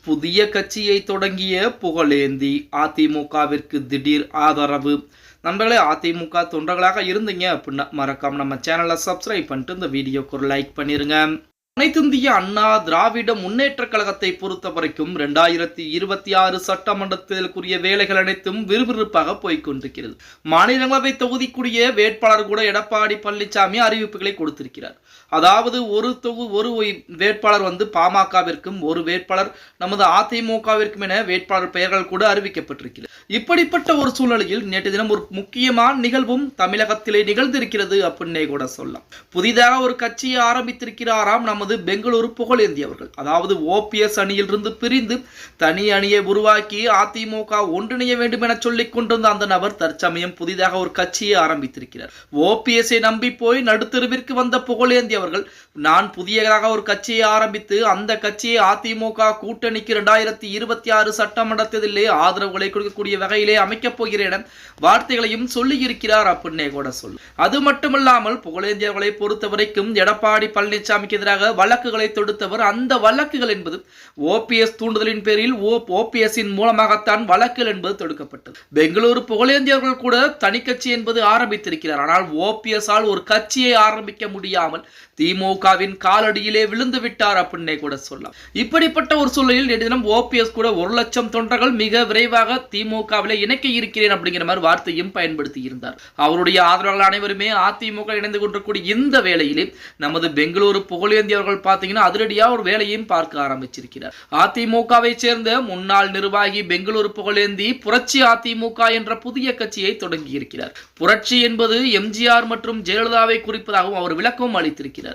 புதிய கட்சியை தொடங்கிய புகழேந்தி அதிமுகவிற்கு திடீர் ஆதரவு. நண்பர்களே, அதிமுக தொண்டர்களாக இருந்தீங்க அப்படின்னா மறக்காம நம்ம சேனலை சப்ஸ்கிரைப் பண்ணிட்டு இந்த வீடியோக்கு ஒரு லைக் பண்ணிருங்க. அனைத்திந்திய அண்ணா திராவிட முன்னேற்ற கழகத்தை பொறுத்த வரைக்கும் 2026 சட்டமன்றத்திற்குரிய வேலைகள் அனைத்தும் விறுவிறுப்பாக போய்கொண்டிருக்கிறது. மாநிலங்களவை தொகுதிக்குரிய வேட்பாளர் கூட எடப்பாடி பழனிசாமி அறிவிப்புகளை கொடுத்திருக்கிறார். அதாவது ஒரு வேட்பாளர் பாமகவிற்கும் ஒரு வேட்பாளர் நமது அதிமுகவிற்கும் என வேட்பாளர் பெயர்கள் கூட அறிவிக்கப்பட்டிருக்கிறது. இப்படிப்பட்ட ஒரு சூழ்நிலையில் நேற்று தினம் ஒரு முக்கியமான நிகழ்வும் தமிழகத்திலே நிகழ்ந்திருக்கிறது அப்படின்னே கூட சொல்லலாம். புதிதாக ஒரு கட்சியை ஆரம்பித்திருக்கிறாராம் நமது பெங்களூரு புகழேந்தி அவர்கள். அதாவது ஓபிஎஸ் அணியிலிருந்து பிரிந்து தனி அணியை உருவாக்கி அதிமுக ஒன்றிணைய வேண்டும் என சொல்லிக் கொண்டிருந்த அந்த நபர் தற்சமயம் புதிதாக ஒரு கட்சியை ஆரம்பித்திருக்கிறார். ஓபிஎஸ்ஐ நம்பி போய் நடுத்தருவிற்கு வந்த புகழேந்தி அவர்கள், நான் புதியதாக ஒரு கட்சியை ஆரம்பித்து அந்த கட்சியை அதிமுக கூட்டணிக்கு 2026 சட்டமன்ற தேர்தலிலே ஆதரவுகளை கொடுக்கக்கூடிய வகையிலே அமைக்கப் போகிறேன் வார்த்தைகளையும் சொல்லி இருக்கிறார் அப்படின்னே கூட சொல்லு. அது மட்டுமல்லாமல் புகழேந்தி அவர்களை பொறுத்த வரைக்கும் எடப்பாடி பழனிசாமிக்கு எதிராக வழக்குகளை தொடுத்தவர். அந்த வழக்குகள் என்பது ஓபிஎஸ் தூண்டுதலின் பேரில் ஓபிஎஸ்ஸின் மூலமாகத்தான் வழக்குகள் என்பது தொடுக்கப்பட்டது. பெங்களூரு புகழேந்தி அவர்கள் கூட தனி கட்சி என்பது ஆரம்பித்திருக்கிறார். ஆனால் ஓபிஎஸ் ஆல் ஒரு கட்சியை ஆரம்பிக்க முடியாமல் திமுகவின் காலடியிலே விழுந்து விட்டார் அப்படின்னே கூட சொல்லலாம். இப்படிப்பட்ட ஒரு சூழலில் நேற்று தினம் ஓபிஎஸ் கூட 1 லட்சம் தொண்டர்கள் மிக விரைவாக திமுகவிலே இணைக்க இருக்கிறேன் அப்படிங்கிற மாதிரி வார்த்தையும் பயன்படுத்தி இருந்தார். அவருடைய ஆதரவாளர்கள் அனைவருமே அதிமுக இணைந்து கொண்டிருக்கூடிய இந்த வேளையிலே நமது பெங்களூரு புகழேந்தி அவர்கள் பார்த்தீங்கன்னா அதிரடியா ஒரு வேலையும் பார்க்க ஆரம்பிச்சிருக்கிறார். அதிமுகவை சேர்ந்த முன்னாள் நிர்வாகி பெங்களூரு புகழேந்தி புரட்சி அதிமுக என்ற புதிய கட்சியை தொடங்கி இருக்கிறார். புரட்சி என்பது எம்ஜிஆர் மற்றும் ஜெயலலிதாவை குறிப்பதாகவும் அவர் விளக்கம் அளித்திருக்கிறார்.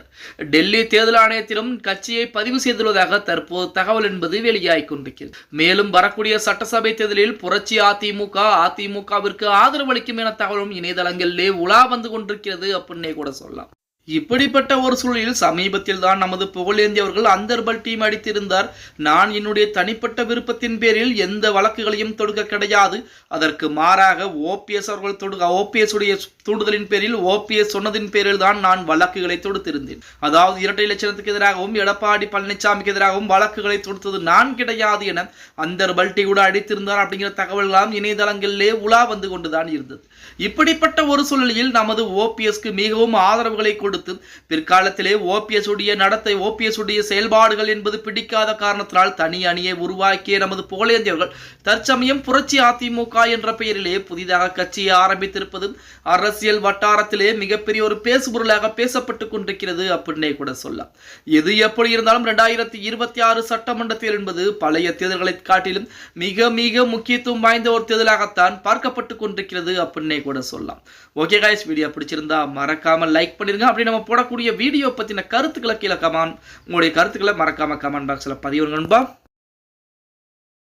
டெல்லி தேர்தல் ஆணையத்திலும் கட்சியை பதிவு செய்துள்ளதாக தற்போது தகவல் என்பது வெளியாகிக் கொண்டிருக்கிறது. மேலும் வரக்கூடிய சட்டசபை தேர்தலில் புரட்சி அதிமுகவிற்கு ஆதரவு அளிக்கும் என தகவலும் இணையதளங்களிலே உலா வந்து கொண்டிருக்கிறது அப்படின்னே கூட சொல்லலாம். இப்படிப்பட்ட ஒரு சூழலில் சமீபத்தில் தான் நமது புகழேந்தி அவர்கள் அந்தர்பல் டீம் அடித்திருந்தார். நான் என்னுடைய தனிப்பட்ட விருப்பத்தின் பேரில் எந்த வழக்குகளையும் தொடுக்க கிடையாது, அதற்கு மாறாக ஓபிஎஸ் அவர்கள் ஓபிஎஸ் உடைய தூண்டுதலின் பேரில் ஓபிஎஸ் சொன்னதின் பேரில் தான் நான் வழக்குகளை தொடுத்திருந்தேன். அதாவது இரட்டை இலட்சணத்துக்கு எதிராகவும் எடப்பாடி பழனிசாமிக்கு எதிராகவும் வழக்குகளை தொடுத்தது நான் கிடையாது என அந்தர்பல் டீ கூட அடித்திருந்தார் அப்படிங்கிற தகவல்களாம் இணையதளங்களிலே உலா வந்து கொண்டுதான் இருந்தது. இப்படிப்பட்ட ஒரு சூழலில் நமது ஓபிஎஸ்க்கு மிகவும் ஆதரவுகளை கொடுத்து பிற்காலத்திலே ஓபிஎஸ் உடைய செயல்பாடுகள் என்பது பிடிக்காத காரணத்தினால் தனி அணியை உருவாக்கிய நமது புகழேந்தி அவர்கள் தற்சமயம் புரட்சி அதிமுக என்ற பெயரிலே புதிதாக கட்சியை ஆரம்பித்திருப்பது அரசியல் வட்டாரத்திலே மிகப்பெரிய ஒரு பேசுபொருளாக பேசப்பட்டுக் கொண்டிருக்கிறது அப்படின்னே கூட சொல்லலாம். எது எப்படி இருந்தாலும் 2026 சட்டமன்ற தேர்தல் என்பது பழைய தேர்தல்களை காட்டிலும் மிக மிக முக்கியத்துவம் வாய்ந்த ஒரு தேர்தலாகத்தான் பார்க்கப்பட்டுக் கொண்டிருக்கிறது அப்படின்னே கூட சொல்லலாம். ஓகே गाइस, வீடியோ பிடிச்சிருந்தா மறக்காம லைக் பண்ணிருங்க. அப்படி நம்ம போடக்கூடிய வீடியோ பத்தின கருத்துக்களை கீழே உங்களுடைய கருத்துக்களை மறக்காம கமெண்ட் பாக்ஸ்ல பதிவுங்க நண்பா.